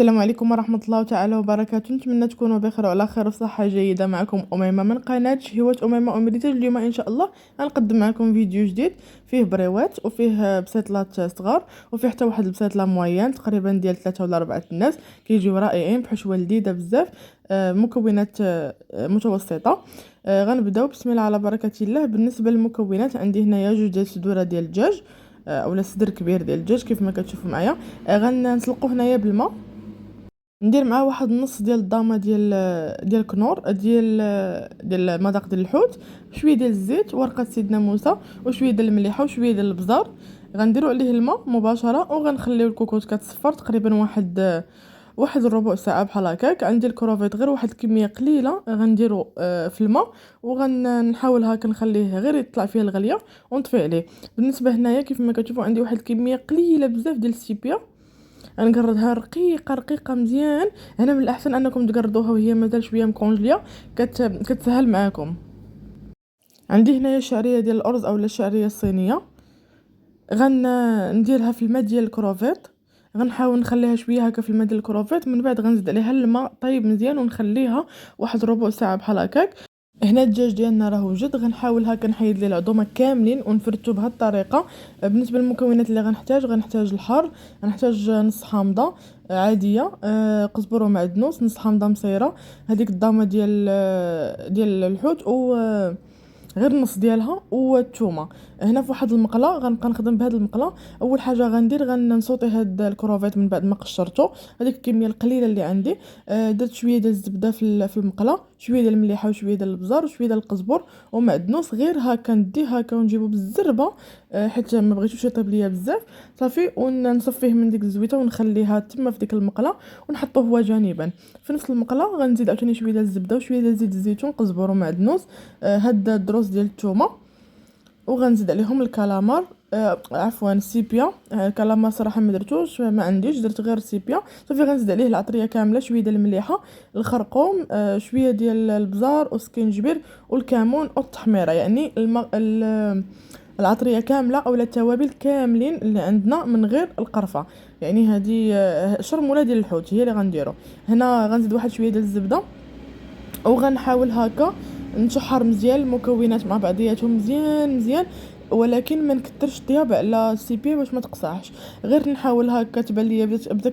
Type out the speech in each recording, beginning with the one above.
السلام عليكم ورحمة الله تعالى وبركاته. نتمنى تكونوا بخير وعلى خير وصحة جيدة. معكم أميمة من قناة شهوات أميمة أمريتاج. اليوم إن شاء الله غنقدم معكم فيديو جديد فيه بريوات وفيه بسيطلات صغار وفيه حتى واحد البسيطلة موين تقريبا ديال 3 ولا 4 الناس، كيجيو رائعين بحشوة لذيذة بزاف. مكونات متوسطة. غنبداو بسم الله على بركة الله. بالنسبة للمكونات عندي هنايا 2 ديال الصدور ديال الدجاج، اولا صدر كبير ديال الدجاج كيف ما كتشوفوا معايا. غنسلقو هنايا بالماء. ندير معاه واحد النص ديال الضامه ديال كنور ديال المذاق ديال الحوت، شويه ديال الزيت، ورقه سيدنا موسى، وشويه ديال المليحه وشويه ديال البزار. غنديروا عليه الماء مباشره وغنخليو الكوكوط كتصفر تقريبا واحد الربع ساعه بحال هكاك. عندي الكروفيت غير واحد الكميه قليله غنديرو في الماء، وغنحاول هكا نخليه غير يطلع فيه الغليه ونطفي عليه. بالنسبه هنايا كيف ما كتشوفوا عندي واحد الكميه قليله بزاف ديال السيبيا، غنقردها رقيقه رقيقه مزيان. هنا من الاحسن انكم تقردوها وهي مازال شويه مكونجليه، كتسهل معاكم. عندي هنايا الشعريه ديال الارز اولا الشعريه الصينيه، غنديرها في الماء ديال الكروفيت. غنحاول نخليها شويه هكا في الماء ديال الكروفيت، من بعد غنزيد عليها الماء طيب مزيان ونخليها واحد ربع ساعه بحال هكاك. هنا الدجاج ديالنا راه وجد، غنحاول هكا نحيد ليه العظومه كاملين ونفرتو بهذه الطريقه. بالنسبه للمكونات اللي غنحتاج الحار، غنحتاج نص حامضه عاديه، قزبر ومعدنوس، نص حامضه مصيره، هذيك الضامه ديال الحوت و غير النص ديالها، والثومه. هنا في واحد المقله غنبقى نخدم بهاد المقله. اول حاجه غنصوطي هاد الكروفيت من بعد ما قشرته، هذيك الكميه القليله اللي عندي. درت شويه ديال الزبده في المقله، شويه ديال المليحه وشويه ديال البزار وشويه ديال القزبر ومعدنوس، غير هكا نديه هكا ونجيبو بالزربه، حتى ما بغيتوش يطيب ليا بزاف صافي. ونصفيه من ديك الزويته ونخليها تما في ديك المقله ونحطوه هو جانبا. في نفس المقله غنزيد عاوتاني شويه ديال الزبده وشويه ديال زيت الزيتون، قزبر ومعدنوس، هاد الدروس ديال الثومه، وغنزيد عليهم الكالامار، عفوا السيبيا. الكالامار صراحه ما درتوش، ما عنديش، درت غير السيبيا صافي. غنزيد عليه العطريه كامله، شويه ديال المليحه، الخرقوم، شويه ديال البزار والسكينجبير والكمون والتحميره، يعني العطريه كامله اولا التوابل كاملين اللي عندنا من غير القرفه. يعني هذه شرموله ديال الحوت هي اللي غنديرو. هنا غنزيد واحد شويه ديال الزبده، وغنحاول هكا نشحر مزيان المكونات مع بعضياتهم مزيان مزيان، ولكن ما نكثرش الطياب على السيبي باش ما تقصعش. غير نحاول هكا تبان ليا بدا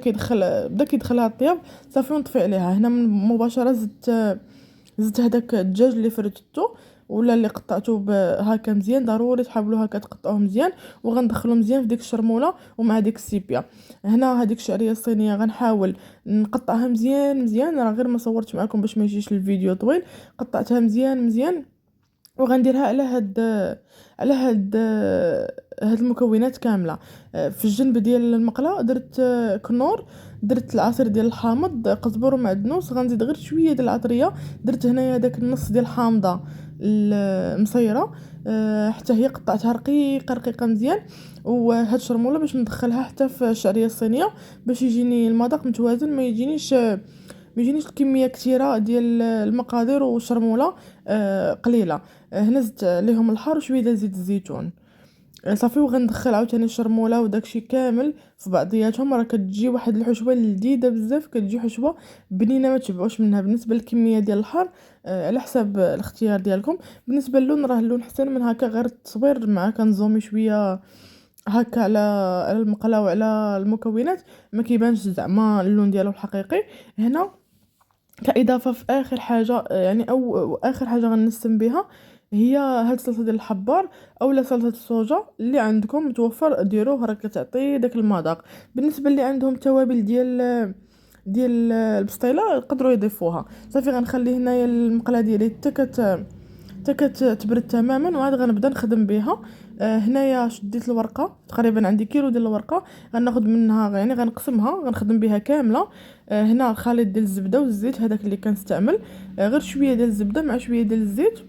كيدخلها الطياب صافي ونطفي عليها. هنا مباشره زدت هذاك الدجاج اللي فردتو ولا اللي قطعته هكا مزيان. ضروري تحاولوا هكا تقطعوه مزيان، وغندخلو مزيان في ديك الشرموله ومع ديك السيبيا. هنا هذيك الشعريه الصينيه غنحاول نقطعها مزيان مزيان، راه غير ما صورتش معكم باش ما يجيش الفيديو طويل. قطعتها مزيان مزيان وغنديرها على هاد المكونات كامله. في الجنب ديال المقله درت كنور، درت العصير ديال الحامض، قزبر ومعدنوس. غنزيد غير شويه ديال العطريه، درت هنايا داك النص ديال الحامضه المصيره، حتى هي قطعتها رقيقه رقيقه مزيان. وهاد الشرموله باش ندخلها حتى في الشعريه الصينيه باش يجيني المذاق متوازن، ما يجينيش الكميه كثيره ديال المقادير والشرموله قليله. هنا زدت عليهم الحار وشويه ديال زيت الزيتون صافي. وغندخل عاوتاني الشرموله وداكشي كامل في بعضياتهم. راه كتجي واحد الحشوه لذيذه بزاف، كتجي حشوه بنينه ما تشبعوش منها. بالنسبه للكميه ديال الحار على حساب الاختيار ديالكم. بالنسبه للون راه اللون حسن من هكا، غير التصوير مع كنزومي شويه هكا على المقله وعلى المكونات ما كيبانش زعما اللون ديالو الحقيقي. هنا كاضافه في اخر حاجه، يعني او اخر حاجه غنسم بها، هي هاد الصلصه ديال الحبار اولا صلصه الصوجا اللي عندكم متوفر ديروه، راه كتعطي داك المذاق. بالنسبه اللي عندهم توابل ديال البسطيله يقدروا يضيفوها صافي. غنخلي هنايا المقله ديالي حتى كتبرد تماما، وعاد غنبدا نخدم بها. هنايا شديت الورقه تقريبا عندي كيلو ديال الورقه، غناخد منها يعني غنقسمها غنخدم بها كامله. هنا خليط ديال الزبده والزيت هذاك اللي كنستعمل، غير شويه ديال الزبده مع شويه ديال الزيت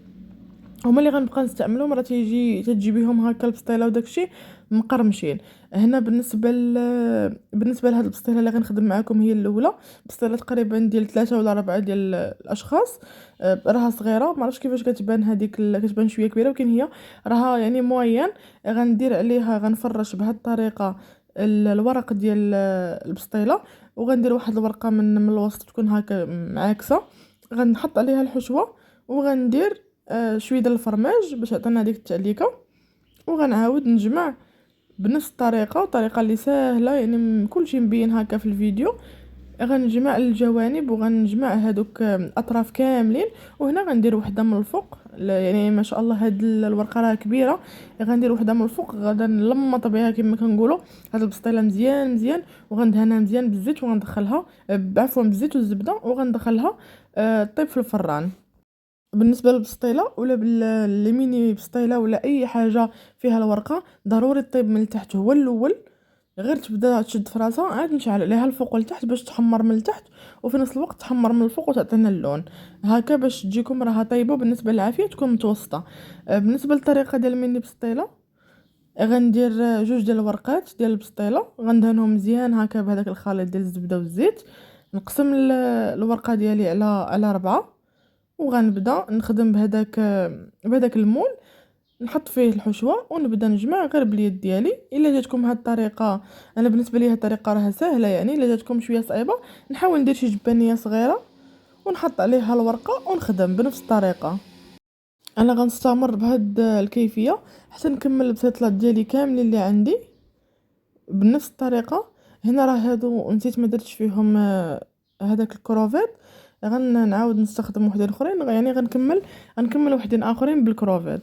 هما اللي غنبقى نستعملهم. راه تجي بهم هكا البسطيله وداكشي مقرمشين. هنا بالنسبه لهاد البسطيله اللي غنخدم معاكم هي الاولى، بسطيله تقريبا ديال 3 ولا 4 ديال الاشخاص. راها صغيره، ما عرفتش كيفاش كتبان هذيك كتبان شويه كبيره، ولكن هي راها يعني موين. غندير عليها غنفرش بهاد الطريقه الورق ديال البسطيله، وغندير واحد الورقه من الوسط تكون هكا معاكسه، غنحط عليها الحشوه، وغندير شويه ديال الفرماج باش يعطينا هذيك التعليكه، وغنعاود نجمع بنفس الطريقه اللي ساهله، يعني كلشي مبين هكا في الفيديو. غنجمع الجوانب وغنجمع هادوك الاطراف كاملين، وهنا غندير وحده من الفوق، يعني ما شاء الله هاد الورقه راه كبيره، غندير وحده من الفوق، غادا نلمط بها كما كنقولوا هاد البسطيله مزيان مزيان، وغندهنها مزيان بالزيت وغندخلها عفوا بالزيت والزبده، وغندخلها طيب في الفران. بالنسبه للبسطيله ولا بالميني بسطيله ولا اي حاجه فيها الورقه، ضروري الطيب من التحت هو الاول، غير تبدا تشد في راسها عاد نشعل عليها الفوق والتحت باش تحمر من التحت، وفي نفس الوقت تحمر من الفوق وتعطينا اللون هكا باش تجيكم راها طيبه. بالنسبه للعافيه تكون متوسطه. بالنسبه للطريقه ديال الميني بسطيله، غندير جوج ديال الورقات ديال البسطيله، غندهنهم مزيان هكا بهذاك الخليط ديال الزبده والزيت، نقسم الورقه ديالي على 4، وغنبدا نخدم بهداك المول، نحط فيه الحشوه ونبدا نجمع غير باليد ديالي. الا جاتكم هاد الطريقه، انا بالنسبه لي هاد الطريقه راها سهله، يعني الا جاتكم شويه صعيبه نحاول ندير شي جبانيه صغيره ونحط عليها الورقه ونخدم بنفس الطريقه. انا غنستمر بهاد الكيفيه حتى نكمل البسيطلات ديالي كاملين اللي عندي بنفس الطريقه. هنا راه هادو نسيت ما درتش فيهم هذاك الكروفيت، غنعاود نستخدم وحدين اخرين، يعني غنكمل وحدين اخرين بالكروفيت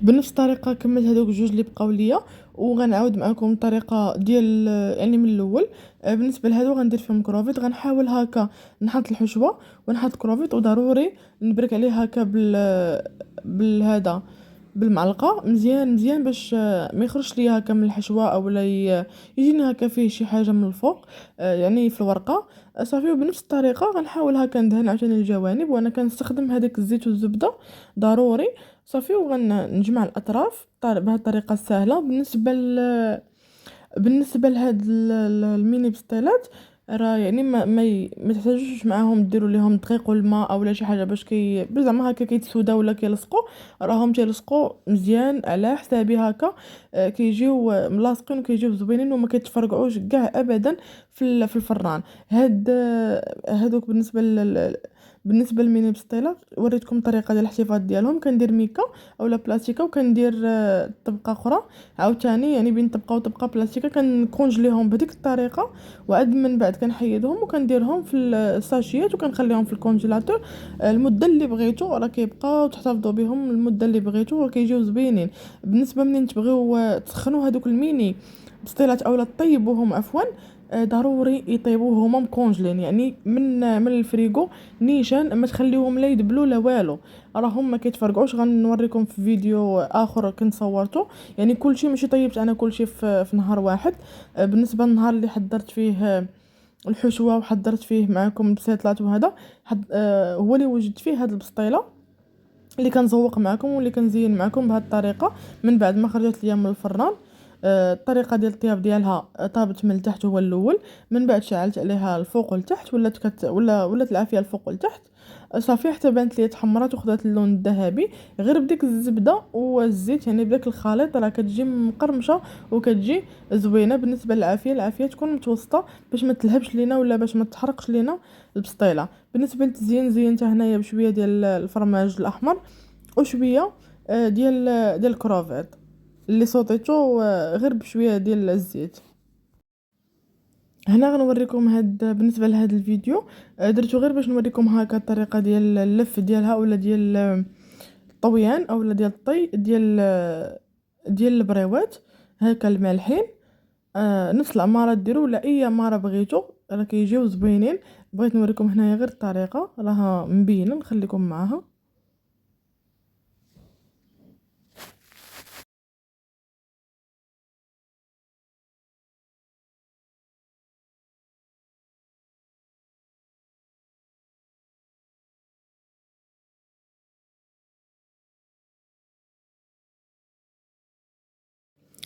بنفس الطريقه. كملت هذوك جوج اللي بقاو ليا، وغنعاود معكم الطريقه ديال يعني من الاول. بالنسبه لهادو غندير فيهم كروفيت، غنحاول هكا نحط الحشوه ونحط كروفيت، وضروري نبرك عليه هكا بالهذا بالمعلقه مزيان مزيان باش ما يخرجش ليا هكا من الحشوه، او لا يجيني هكا فيه شي حاجه من الفوق يعني في الورقه صافي. وبنفس الطريقه غنحاول هكا ندهن عشان الجوانب، وانا كنستخدم هذاك الزيت والزبده ضروري صافي. وغنجمع الاطراف بهذه الطريقه السهله. بالنسبه لهاد الميني بستيلات، راه يعني ما تحتاجوش معاهم ديروا ليهم دقيق والماء او لا شي حاجه باش زعما هكا كيتسودا ولا كيلصقوا، راهم تيلصقوا مزيان على حسابي هكا. كيجيو ملاصقين وكيجيو زوينين وما كيتفرقعوش كاع ابدا في الفران. هادوك بالنسبه للميني بستيلات وريتكم الطريقه ديال الاحتفاظ ديالهم. كندير ميكا اولا بلاستيكه، وكندير طبقه اخرى عاوتاني، يعني بين طبقه وطبقه بلاستيكه كنكونجليهم بهذيك الطريقه، وعاد من بعد كنحيدهم وكنديرهم في الساشيات وكنخليهم في الكونجيلاتور المده اللي بغيتو، راه كيبقاو تحتفظوا بهم المده اللي بغيتو وكيجيو زوينين. بالنسبه منين تبغيو تسخنوا هذوك الميني بسطيلات اولا طيبوهم عفوا، ضروري يطيبوه هما مكونجلين، يعني من الفريغو نيشان، ما تخليوهم لا يدبلوا لا والو، راهم ما كيتفرقعوش. غنوريكم في فيديو اخر كنت صورته، يعني كلشي ماشي طيبت انا كلشي في نهار واحد. بالنسبه للنهار اللي حضرت فيه الحشوه وحضرت فيه معكم البسيطلات وهذا هو اللي وجدت فيه هاد البسطيله اللي كنزوق معكم واللي كنزين معكم بهذه الطريقه من بعد ما خرجت ليا من الفران. الطريقه ديال الطياب ديالها طابت من التحت هو الاول، من بعد شعلت عليها الفوق والتحت، ولات العافيه الفوق والتحت صافي حتى بانت لي تحمرات وخدات اللون الذهبي. غير بديك الزبده والزيت، يعني بداك الخليط راه كتجي مقرمشه وكتجي زوينه. بالنسبه للعافيه، العافيه تكون متوسطه باش ما تلهبش لينا ولا باش ما تحرقش لينا البسطيله. بالنسبه للتزيين زينتها هنايا بشويه ديال الفرماج الاحمر وشويه ديال الكروفيت اللي صوتيتو غير بشويه ديال الزيت. هنا غنوريكم بالنسبه لهذا الفيديو درتو غير باش نوريكم هكا الطريقه ديال اللف ديالها ولا ديال الطويان اولا ديال الطي ديال البريوات هكا المالحين. نفس العماره ديروا ولا اي عماره بغيتو راه كيجيو زوينين. بغيت نوريكم هنايا غير الطريقه راها مبينه، نخليكم معاها.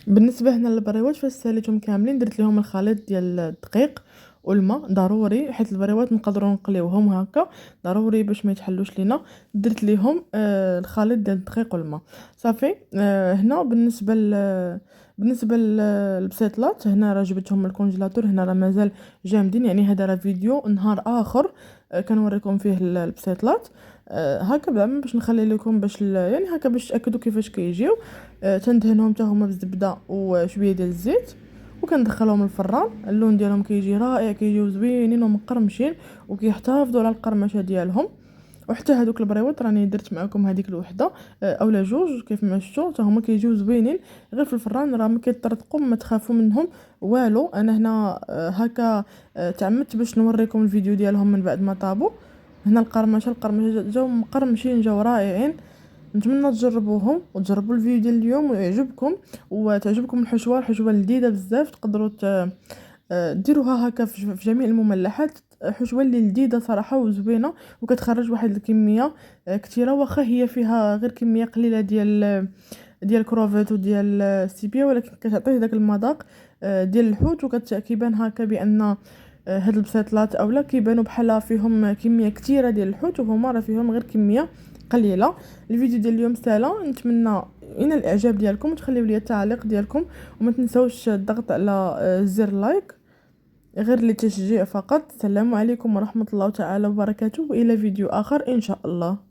بالنسبه هنا للبريوات فاش ساليتهم كاملين درت لهم الخليط ديال الدقيق والماء ضروري، حيت البريوات نقدروا نقليوهم هكا ضروري باش ما يتحلوش لينا. درت لهم الخليط ديال الدقيق والماء صافي. هنا بالنسبه للبسيطلات هنا راه جبتهم من الكونجيلاتور، هنا راه مازال جامدين، يعني هذا راه فيديو نهار اخر كنوريكم فيه البسيطلات. هكا بعدا باش نخلي لكم باش يعني هكا باش تاكدوا كيفاش كيجيو. تندهنهم حتى هما بالزبده وشويه ديال الزيت وكندخلهم الفران. اللون ديالهم كيجي رائع، كيجيو زوينين ومقرمشين وكيحتفظوا على القرمشه ديالهم. وحتى هذوك البريوات راني درت معكم هذيك الوحده اولا جوج كيف ما شفتوا حتى هما كيجيو زوينين، غير في الفران راه ما كيطرطقوا، ما تخافوا منهم والو. انا هنا هكا تعمدت باش نوريكم الفيديو ديالهم من بعد ما طابوا. هنا القرمشه جاو مقرمشين، جاو رائعين. نتمنى تجربوهم وتجربوا الفيديو ديال اليوم ويعجبكم وتعجبكم الحشوه. الحشوه لذيذه بزاف، تقدروا ديروها هكا في جميع المملحات. حشوه اللي لذيذه صراحه وزوينه وكتخرج واحد الكميه كثيره، واخا هي فيها غير كميه قليله ديال الكروفيت وديال السيبيا، ولكن كتعطيه داك المذاق ديال الحوت. وكتبان هكا بان هاد البسيطلات اولا كيبانوا بحال فيهم كميه كثيره ديال الحوت وهما راه فيهم غير كميه قليله. الفيديو ديال اليوم سالا، نتمنى ان الاعجاب ديالكم، تخليو لي التعليق ديالكم وما تنسوش الضغط على زر لايك غير للتشجيع فقط. السلام عليكم ورحمه الله تعالى وبركاته، والى فيديو اخر ان شاء الله.